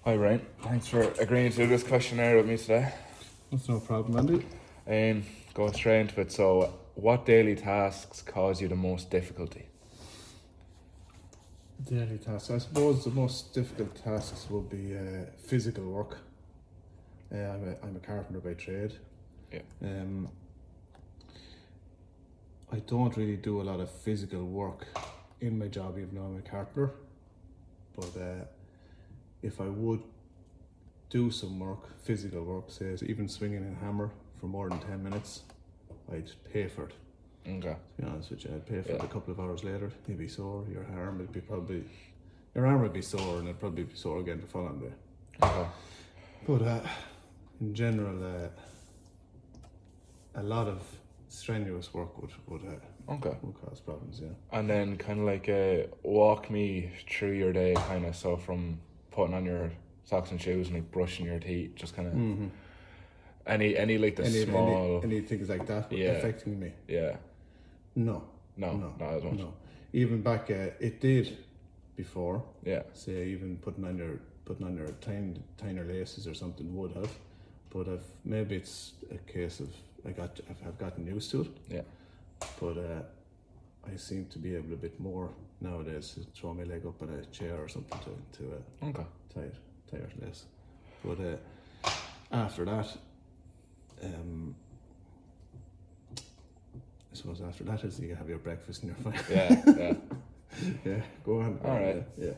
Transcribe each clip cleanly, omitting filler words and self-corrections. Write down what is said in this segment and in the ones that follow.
Hi Ryan, thanks for agreeing to do this questionnaire with me today. That's no problem, Andy. Going straight into it. So, what daily tasks cause you the most difficulty? Daily tasks. I suppose the most difficult tasks will be physical work. I'm a carpenter by trade. Yeah. I don't really do a lot of physical work in my job, even though I'm a carpenter. But if I would do some work, physical work, say even swinging a hammer for more than 10 minutes, I'd pay for it. Okay. To be honest with you, I'd pay for it a couple of hours later. You'd be sore, your arm would be sore, and it'd probably be sore again the following day. Okay. But in general, a lot of strenuous work would cause problems. Yeah. And then kind of like walk me through your day, kind of. So from putting on your socks and shoes and like brushing your teeth, just kind of any like the small any things like that affecting me. Yeah. No, not as much. No, even back it did before. Yeah. Say even putting on your tinier laces or something would have, but maybe it's a case of I've gotten used to it. Yeah. But I seem to be able a bit more nowadays to throw my leg up on a chair or something to tie it less. But after that, I suppose after that is you have your breakfast and you're fine. Yeah. Yeah, go on. All right. Yeah.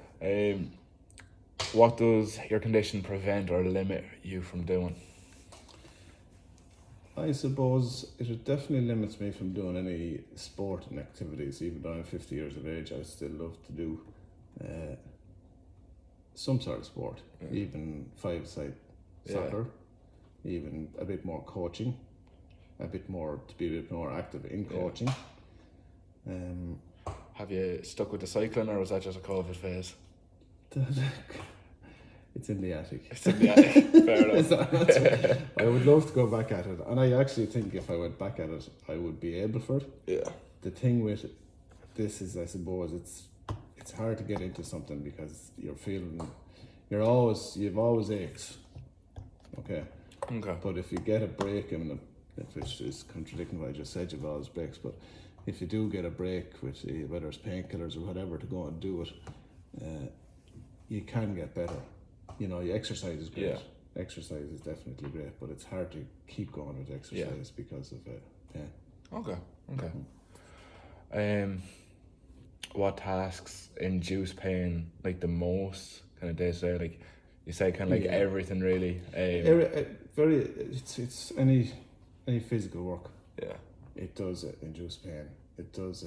What does your condition prevent or limit you from doing? I suppose it definitely limits me from doing any sporting activities. Even though I'm 50 years of age, I still love to do some sort of sport, even five-a-side soccer, even a bit more coaching, to be a bit more active in coaching. Have you stuck with the cycling, or was that just a COVID phase? It's in the attic. It's in the attic. Fair enough. I would love to go back at it, and I actually think if I went back at it, I would be able for it. Yeah. The thing with this is, I suppose, it's hard to get into something because you've always aches. Okay. But if you get a break, which is contradicting what I just said, you've always breaks. But if you do get a break, with whether it's painkillers or whatever, to go and do it, you can get better. Your exercise is great. Yeah. Exercise is definitely great, but it's hard to keep going with exercise because of pain. Okay. What tasks induce pain like the most kind of day to day? Like you say, kind of like everything really. It's any physical work. Yeah. It does induce pain. It does.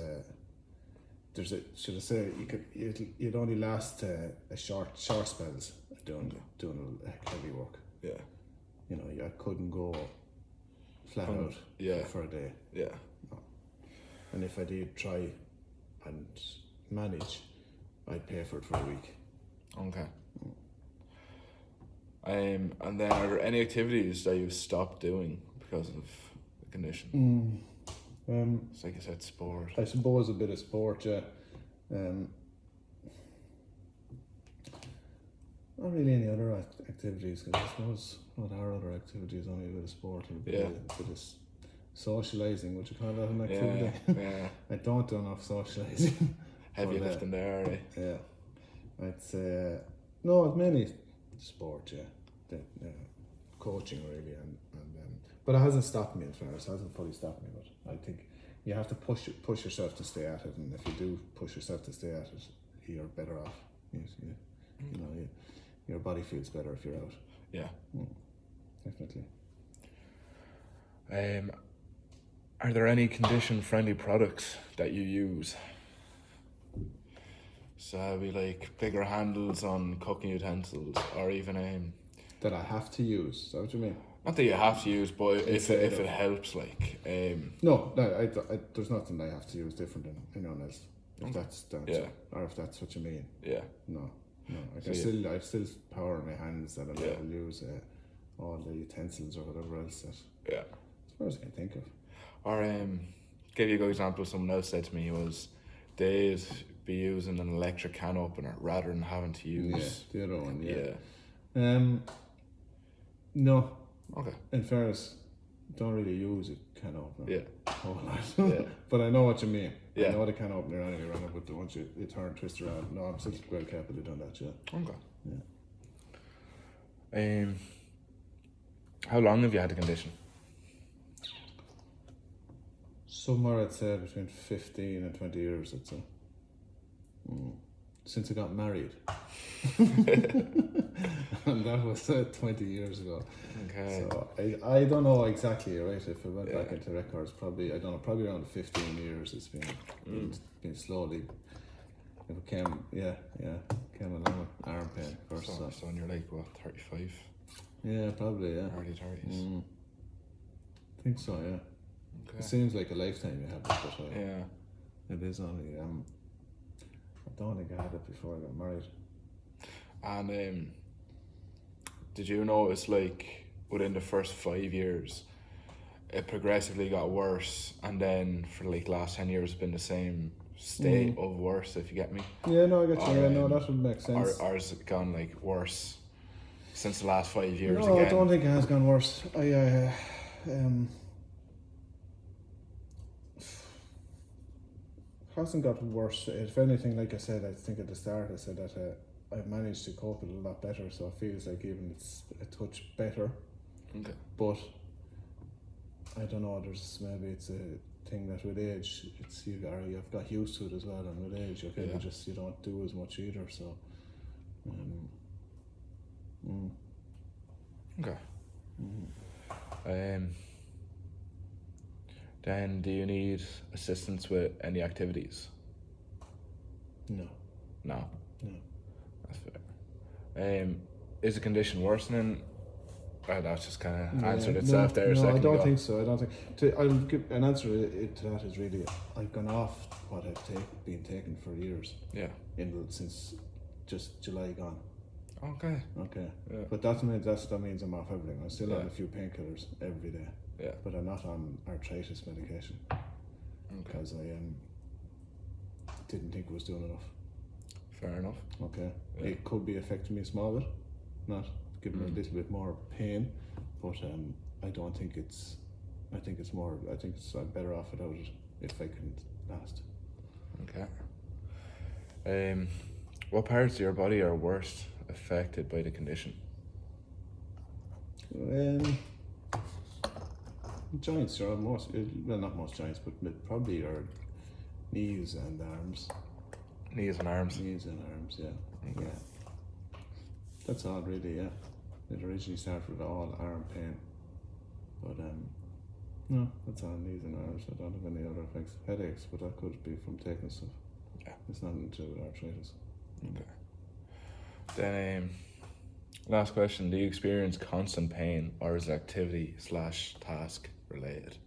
Should I say you'd only last a short spells doing heavy work. Yeah. I couldn't go flat out for a day. Yeah. No. And if I did try and manage, I'd pay for it for a week. Okay. And then are there any activities that you've stopped doing because of the condition? It's like you said, sport. I suppose a bit of sport, yeah. Not really any other activities, because I suppose what are other activities? Only a bit of sport and a bit of socialising. Would you call that an activity? Yeah. I don't do enough socialising. Heavy lifting there, are they? Yeah. I'd say no, it's mainly sport, yeah. Coaching really, and but it hasn't stopped me. In fairness, it hasn't fully stopped me. But I think you have to push yourself to stay at it, and if you do push yourself to stay at it, you're better off. Your body feels better if you're out. Yeah. Definitely. Are there any condition-friendly products that you use? So we like bigger handles on cooking utensils, or even that I have to use. Is that what you mean? Not that you have to use, but if it helps, like No, there's nothing I have to use different than anyone else. If that's or if that's what you mean. Yeah. No. I've still power in my hands that I'll use all the utensils or whatever else that. Yeah. As far as I can think of. Or give you a good example. Someone else said to me was they'd be using an electric can opener rather than having to use the other one. Yeah. No. Okay. In fairness, don't really use a can opener. Yeah. A whole lot. Yeah. But I know what you mean. I Yeah. know the can opener anyway, right? But once you turn, twist around. No, I'm still well capable of doing that, yeah. Okay. Yeah. How long have you had the condition? Somewhere I'd say between 15 and 20 years, I'd say. Since I got married. And that was 20 years ago. Okay. So I don't know exactly, right? If I went back into records, probably, I don't know, probably around 15 years it's been slowly. It came along with arm pain first. So you're like, what, 35? Yeah, probably, yeah. Early 30s. I think so, yeah. Okay. It seems like a lifetime you have it, but Yeah. it is only, I don't think I had it before I got married. And did you notice, like, within the first 5 years, it progressively got worse, and then for like the last 10 years, it's been the same state of worse, if you get me? Yeah, no, I get you. Yeah, no, that would make sense. Or has it gone like worse since the last 5 years? No, again? I don't think it has gone worse. Hasn't got worse. If anything, like I said, I think at the start I said that I've managed to cope with it a lot better, so it feels like even it's a touch better. Okay. But I don't know. It's a thing that with age, you've got used to it as well, and with age, you don't do as much either. So, Okay. Then do you need assistance with any activities? No. No. No. That's fair. Is the condition worsening? That's just kind of answered itself there a second I don't ago. think so. I don't think. I'll give an answer to that is really I've gone off what I've been taking for years. Yeah. Since just July gone. Okay. Okay. Yeah. But that means I'm off everything. I'm still on a few painkillers every day. Yeah. But I'm not on arthritis medication because I didn't think it was doing enough. Fair enough. Okay. Yeah. It could be affecting me a small bit, not giving me a little bit more pain, but I don't think it's. I think it's more. I think I'm better off without it if I can last. Okay. What parts of your body are worst affected by the condition? Joints are not most joints, but probably your knees and arms. Knees and arms. Knees and arms, yeah. Okay. Yeah. That's all really, yeah. It originally started with all arm pain. But no, that's all knees and arms. I don't have any other effects. Headaches, but that could be from taking stuff. Yeah. It's nothing to do with arthritis. Okay. Then last question, do you experience constant pain or is it activity/task related?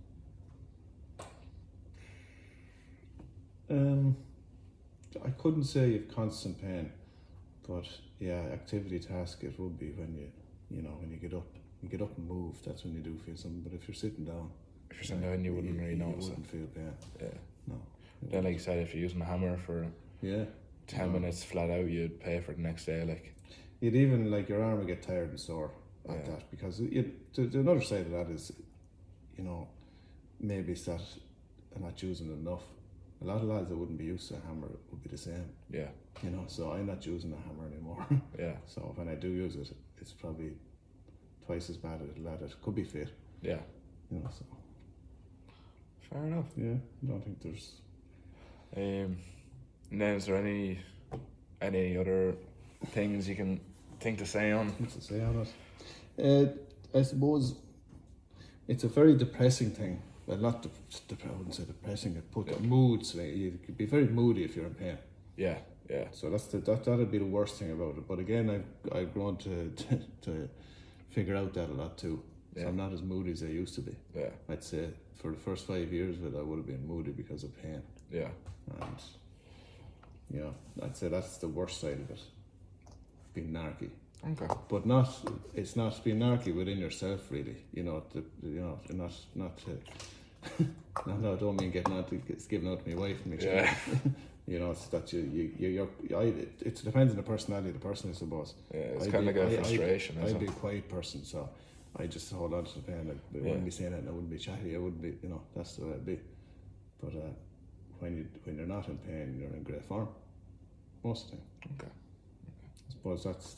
I couldn't say you've constant pain, but yeah, activity task it would be when when you get up and move, that's when you do feel something. But if you're sitting down, You wouldn't really notice you wouldn't feel pain. Yeah. No. Then like you said, if you're using a hammer for 10 minutes flat out, you'd pay for it the next day, like. You'd even your arm would get tired and sore like that, because the another side of that is, maybe it's that I'm not using it enough. A lot of lads that wouldn't be used to a hammer would be the same. Yeah. So I'm not using a hammer anymore. Yeah. So when I do use it, it's probably twice as bad as a lad that could be fit. Yeah. So. Fair enough. Yeah, I don't think there's. And then is there any other things you can think to say on? What's to say on it? I suppose it's a very depressing thing. Well, not I wouldn't say depressing. It put mood swing. You could be very moody if you're in pain. Yeah, yeah. So that'd be the worst thing about it. But again, I've grown to figure out that a lot too. So I'm not as moody as I used to be. Yeah. I'd say for the first 5 years of it, I would have been moody because of pain. Yeah. And I'd say that's the worst side of it. Being narky. Okay. But it's not being narky within yourself, really. Not to. No, I don't mean giving out to my wife and my children. You know, it's that it depends on the personality of the person, I suppose. Yeah, it's kind of like a frustration, I'd isn't be it? a quiet person, so I just hold on to the pen. I wouldn't be saying it, and I wouldn't be chatty. I wouldn't be, you know, that's the way I'd be. But when you're not in pain, you're in great form most of the time. Okay. I suppose that's